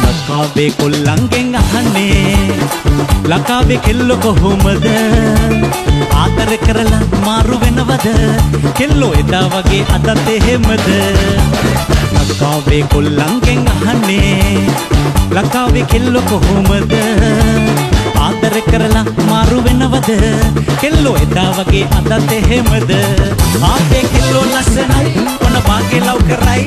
ලකාවේ කොල්ලන්ගෙන් අහන්නේ ලකාවේ කෙල්ලෝ කොහොමද ආදර කරලා මාරු වෙනවද කෙල්ලෝ එදා වගේ අදත් එහෙමද ලකාවේ කොල්ලන්ගෙන් අහන්නේ ලකාවේ කෙල්ලෝ කොහොමද ආදර කරලා මාරු වෙනවද කෙල්ලෝ එදා වගේ අදත් එහෙමද ආපේ කෙල්ලෝ ලස්සනයි මොන වාගේ ලව් කරයි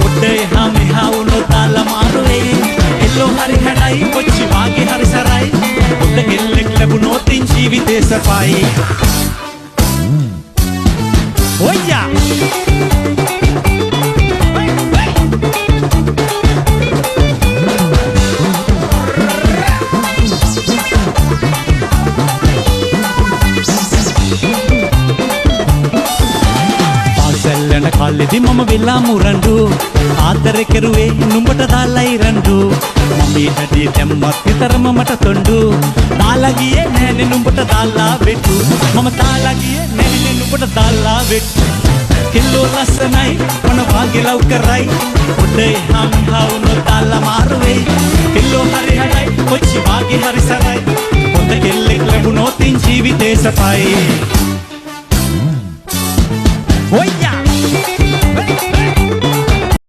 උඩ එහා මෙහා වුණොත් තාලා මාරුවේ කෙල්ලෝ හරි හැඩයි කොච්චි වාගේ හරි සරයි උඩ කෙල්ලෙක් ලැබුණොත් ජීවිතේ සපයි ඔයා යන කාලෙදි මම වෙලා මුරණ්ඩු ආදර කෙරුවේ නුඹට දාලයි රණ්ඩු මම ඊටදී දැම්මත් විතරම මට තොණ්ඩු දාලා ගියේ නෑනේ නුඹට දාලා වෙට්ටු මම දාලා ගියේ නෑනේ නුඹට දාලා වෙට්ටු කෙල්ලෝ ලස්සනයි මොන වාගේ ලව් කරයි උඩ එහා මෙහා වුණොත් දාලා මාරුවේ කෙල්ලෝ හරි හරයි කොච්චි වාගේ හරි සරයි හොඳ කෙල්ලෙක් ලැබුණොත් ජීවිතේ සපයි